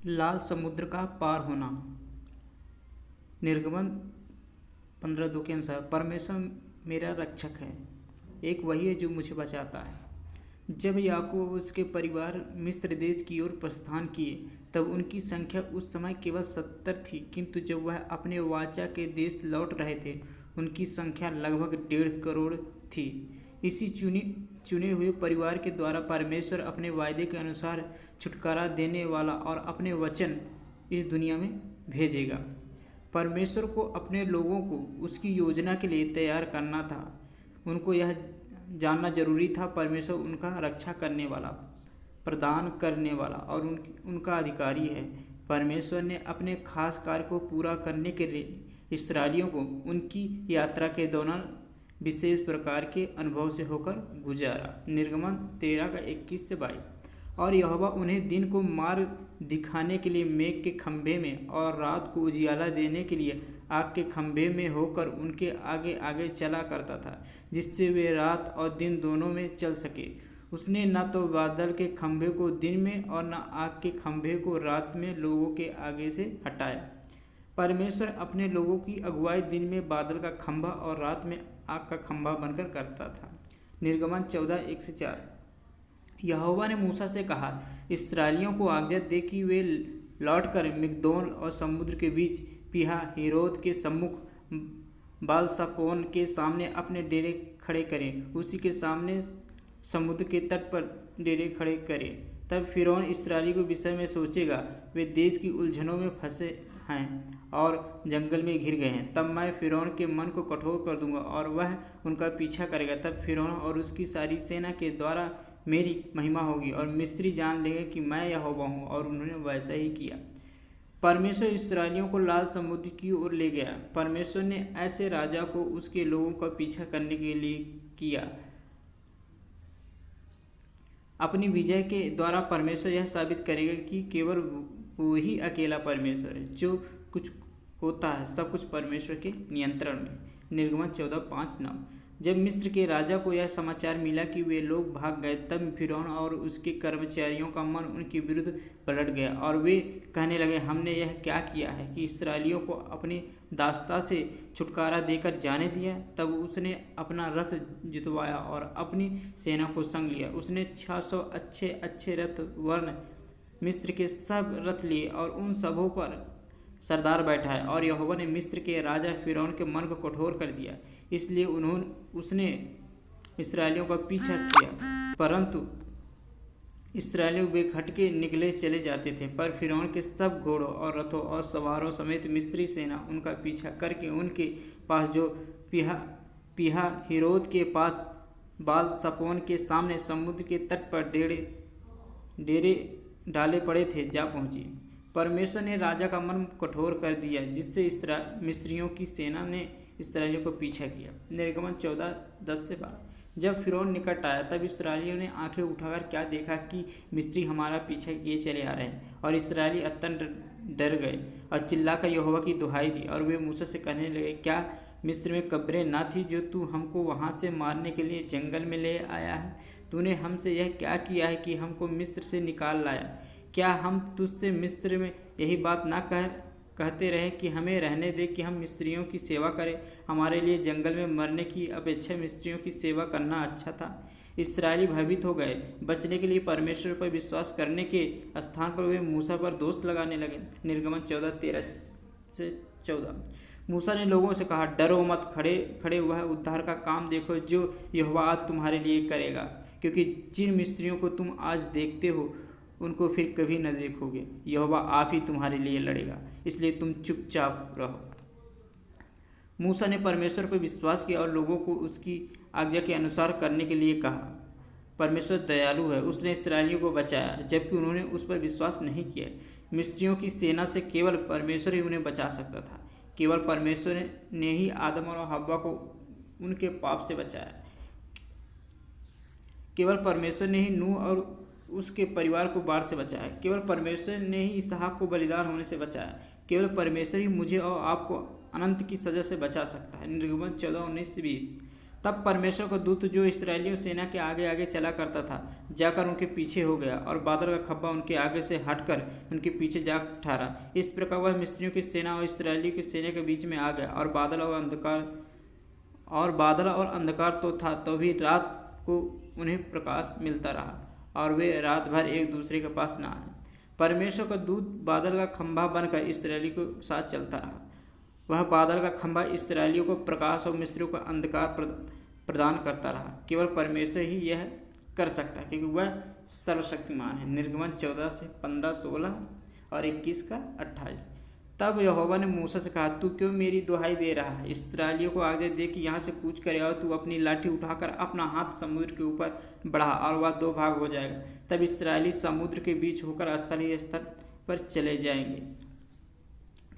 लाल समुद्र का पार होना। निर्गमन 15:2 के अनुसार परमेश्वर मेरा रक्षक है, एक वही है जो मुझे बचाता है। जब याकूब और उसके परिवार मिस्र देश की ओर प्रस्थान किए तब उनकी संख्या उस समय केवल 70 थी, किंतु जब वह अपने वाचा के देश लौट रहे थे उनकी संख्या लगभग 1.5 करोड़ थी। इसी चुने हुए परिवार के द्वारा परमेश्वर अपने वायदे के अनुसार छुटकारा देने वाला और अपने वचन इस दुनिया में भेजेगा। परमेश्वर को अपने लोगों को उसकी योजना के लिए तैयार करना था। उनको यह जानना जरूरी था परमेश्वर उनका रक्षा करने वाला, प्रदान करने वाला और उनका अधिकारी है। परमेश्वर ने अपने खास कार्य को पूरा करने के लिए इस्राएलियों को उनकी यात्रा के दौरान विशेष प्रकार के अनुभव से होकर गुजारा। निर्गमन 13:21-22। और यहोवा उन्हें दिन को मार्ग दिखाने के लिए मेघ के खंभे में और रात को उजियाला देने के लिए आग के खंभे में होकर उनके आगे आगे चला करता था, जिससे वे रात और दिन दोनों में चल सके। उसने न तो बादल के खंभे को दिन में और न आग के खंभे को रात में लोगों के आगे से हटाया। परमेश्वर अपने लोगों की अगुवाई दिन में बादल का खंभा और रात में आग का खंभा बनकर करता था। निर्गमन 14:1-4। यहोवा ने मूसा से कहा, इस्राएलियों को आज्ञा दे कि वे लौटकर मिग्दोल और समुद्र के बीच पीहा हिरोत के सम्मुख बालसपोन के सामने अपने डेरे खड़े करें, उसी के सामने समुद्र के तट पर डेरे खड़े करें। तब फिरौन इस्राएली के विषय में सोचेगा, वे देश की उलझनों में फंसे हैं और जंगल में घिर गए हैं। तब मैं फिरौन के मन को कठोर कर दूंगा और वह उनका पीछा करेगा। तब फिरौन और उसकी सारी सेना के द्वारा मेरी महिमा होगी और मिस्री जान लेंगे कि मैं यहोवा हूँ, और उन्होंने वैसा ही किया। परमेश्वर इस्राएलियों को लाल समुद्र की ओर ले गया। परमेश्वर ने ऐसे राजा को उसके लोगों का पीछा करने के लिए किया। अपनी विजय के द्वारा परमेश्वर यह साबित करेगा कि केवल वो ही अकेला परमेश्वर है। जो कुछ होता है सब कुछ परमेश्वर के नियंत्रण में। निर्गमन 14:5-9। जब मिस्र के राजा को यह समाचार मिला कि वे लोग भाग गए, तब फिरौन और उसके कर्मचारियों का मन उनके विरुद्ध पलट गया और वे कहने लगे, हमने यह क्या किया है कि इस्राएलियों को अपनी दासता से छुटकारा देकर जाने दिया। तब उसने अपना रथ जितवाया और अपनी सेना को संग लिया। उसने 600 अच्छे अच्छे रथ वर्ण मिस्र के सब रथ लिए और उन सबों पर सरदार बैठाए। और यहोवा ने मिस्र के राजा फिरौन के मन को कठोर कर दिया, इसलिए उसने इस्राएलियों का पीछा किया, परंतु इस्राएली बेखटके निकले चले जाते थे। पर फिरौन के सब घोड़ों और रथों और सवारों समेत मिस्री सेना उनका पीछा करके उनके पास जो पीहा हिरोत के पास बाल सपोन के सामने समुद्र के तट पर डेरे डाले पड़े थे जा पहुंची। परमेश्वर ने राजा का मन कठोर कर दिया, जिससे मिस्रियों की सेना ने इस्राएलियों को पीछा किया। निर्गमन 14:10-12। जब फिरौन निकट आया तब इस्राएलियों ने आंखें उठाकर क्या देखा कि मिस्री हमारा पीछा किए चले आ रहे हैं, और इस्राएली अत्यंत डर गए और चिल्लाकर यहोवा की दुहाई दी। और वे मूसा से कहने लगे, क्या मिस्र में कब्रें न थी जो तू हमको वहाँ से मारने के लिए जंगल में ले आया है? तूने हमसे यह क्या किया है कि हमको मिस्र से निकाल लाया? क्या हम तुझसे मिस्र में यही बात ना कहते रहे कि हमें रहने दे कि हम मिस्रियों की सेवा करें? हमारे लिए जंगल में मरने की अपेक्षा मिस्रियों की सेवा करना अच्छा था। इस्राएली भयभीत हो गए। बचने के लिए परमेश्वर पर विश्वास करने के स्थान पर वे मूसा पर दोष लगाने लगे। निर्गमन 14:13-14। मूसा ने लोगों से कहा, डरो मत, खड़े खड़े वह उद्धार का काम देखो जो यहोवा आज तुम्हारे लिए करेगा, क्योंकि जिन मिस्रियों को तुम आज देखते हो उनको फिर कभी न देखोगे। यहोवा आप ही तुम्हारे लिए लड़ेगा, इसलिए तुम चुपचाप रहो। मूसा ने परमेश्वर पर विश्वास किया और लोगों को उसकी आज्ञा के अनुसार करने के लिए कहा। परमेश्वर दयालु है, उसने इस्राएलियों को बचाया जबकि उन्होंने उस पर विश्वास नहीं किया। मिस्रियों की सेना से केवल परमेश्वर ही उन्हें बचा सकता था। केवल परमेश्वर ने ही आदम और हव्वा को उनके पाप से बचाया। केवल परमेश्वर ने ही नूह और उसके परिवार को बाढ़ से बचाया। केवल परमेश्वर ने ही इसहाक को बलिदान होने से बचाया। केवल परमेश्वर ही मुझे और आपको अनंत की सजा से बचा सकता है। निर्गमन 14:19-20। तब परमेश्वर का दूत जो इस्राएलियों सेना के आगे आगे चला करता था जाकर उनके पीछे हो गया, और बादल का खब्बा उनके आगे से हटकर उनके पीछे जा ठहरा। इस प्रकार वह मिस्रियों की सेना और इस्राएलियों की सेना के बीच में आ गया, और बादल और अंधकार तो था, तो भी रात को उन्हें प्रकाश मिलता रहा, और वे रात भर एक दूसरे के पास न आए। परमेश्वर का दूत बादल का खंभा बनकर इस्राएलियों के साथ चलता रहा। वह बादल का खंभा इस्राएलियों को प्रकाश और मिस्रियों को अंधकार प्रदान करता रहा। केवल परमेश्वर ही यह कर सकता है, क्योंकि वह सर्वशक्तिमान है। निर्गमन 14 से 15, 16 और 21 का 28। तब यहोवा ने मूसा से कहा, तू क्यों मेरी दुहाई दे रहा है? इस्राएलियों को आगे दे कि यहाँ से कूच कर आओ। तू अपनी लाठी उठाकर अपना हाथ समुद्र के ऊपर बढ़ा, और वह 2 भाग हो जाएगा। तब इस्राएली समुद्र के बीच होकर स्थल पर चले जाएंगे।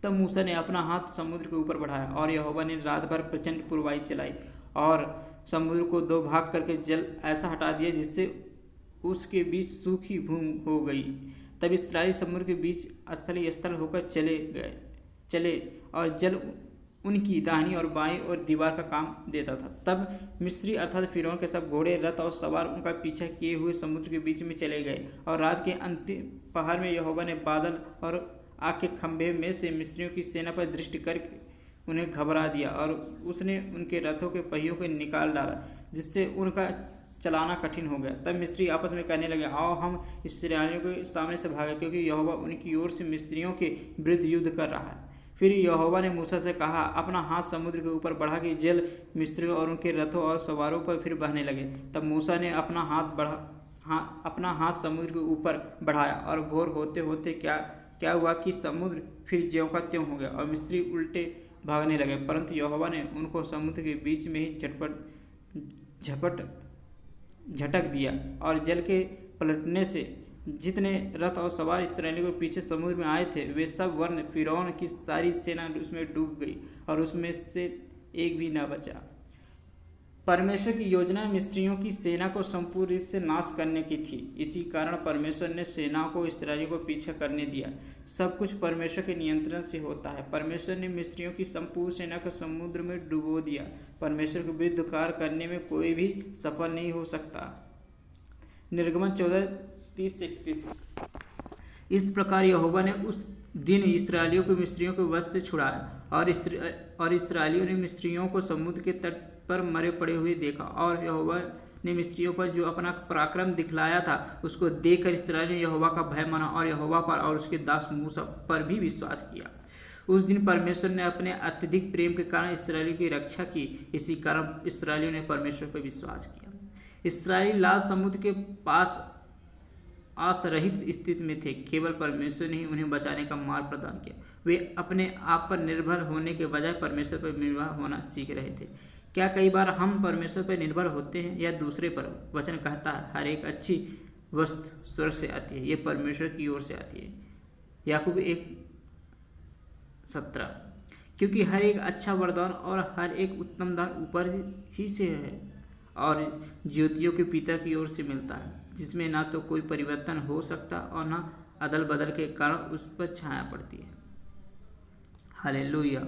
तब मूसा ने अपना हाथ समुद्र के ऊपर बढ़ाया, और यहोवा ने रात भर प्रचंड पुरवाई चलाई और समुद्र को 2 भाग करके जल ऐसा हटा दिया जिससे उसके बीच सूखी भूमि हो गई। तब इस्राएली समुद्र के बीच स्थल होकर चले और जल उनकी दाहिनी और बाईं और दीवार का काम देता था। तब मिस्री अर्थात फिरौन के सब घोड़े, रथ और सवार उनका पीछा किए हुए समुद्र के बीच में चले गए। और रात के अंतिम पहर में यहोवा ने बादल और आग के खंभे में से मिस्रियों की सेना पर दृष्टि करके उन्हें घबरा दिया, और उसने उनके रथों के पहियों को निकाल डाला, जिससे उनका चलाना कठिन हो गया। तब मिस्री आपस में कहने लगे, आओ हम इस्राएलियों के सामने से भागे, क्योंकि यहोवा उनकी ओर से मिस्रियों के विरुद्ध युद्ध कर रहा है। फिर यहोवा ने मूसा से कहा, अपना हाथ समुद्र के ऊपर बढ़ा कि जल मिस्रियों और उनके रथों और सवारों पर फिर बहने लगे। तब मूसा ने अपना हाथ समुद्र के ऊपर बढ़ाया, और भोर होते होते क्या हुआ कि समुद्र फिर ज्यों का त्यों हो गया, और मिस्री उल्टे भागने लगे। परंतु यहोवा ने उनको समुद्र के बीच में ही झटक दिया, और जल के पलटने से जितने रथ और सवार इस्राएलियों के पीछे समुद्र में आए थे, वे सब वर्ण फिरौन की सारी सेना उसमें डूब गई, और उसमें से एक भी न बचा। परमेश्वर की योजना मिस्रियों की सेना को संपूर्ण रूप से नाश करने की थी। इसी कारण परमेश्वर ने सेनाओं को इस्राएलियों को पीछा करने दिया। सब कुछ परमेश्वर के नियंत्रण से होता है। परमेश्वर ने मिस्रियों की संपूर्ण सेना को समुद्र में डुबो दिया। परमेश्वर के विरुद्ध कार्य करने में कोई भी सफल नहीं हो सकता। निर्गमन 14:30-31। इस प्रकार यहोवा ने उस दिन इस्राएलियों को मिस्रियों के वश से छुड़ाया, और इस्राएलियों ने मिस्रियों को समुद्र के तट पर मरे पड़े हुए देखा। और यहोवा ने मिस्रियों पर जो अपना पराक्रम दिखलाया था उसको देखकर इस्राएलियों ने यहोवा का भय माना, और यहोवा पर और उसके दास मूसा पर भी विश्वास किया। उस दिन परमेश्वर ने अपने अत्यधिक प्रेम के कारण इस्राएलियों की रक्षा की। इसी कारण इस्राएलियों ने परमेश्वर पर विश्वास किया। इस्राएली लाल समुद्र के पास आश्रहित स्थिति में थे। केवल परमेश्वर ने ही उन्हें बचाने का मार्ग प्रदान किया। वे अपने आप पर निर्भर होने के बजाय परमेश्वर पर निर्भर होना सीख रहे थे। क्या कई बार हम परमेश्वर पर निर्भर होते हैं या दूसरे पर? वचन कहता है, हर एक अच्छी वस्तु स्वर्ग से आती है, ये परमेश्वर की ओर से आती है। याकूब 1:17। क्योंकि हर एक अच्छा वरदान और हर एक उत्तम दान ऊपर ही से है, और ज्योतियों के पिता की ओर से मिलता है, जिसमें ना तो कोई परिवर्तन हो सकता और ना अदल बदल के कारण उस पर छाया पड़ती है। हालेलुया।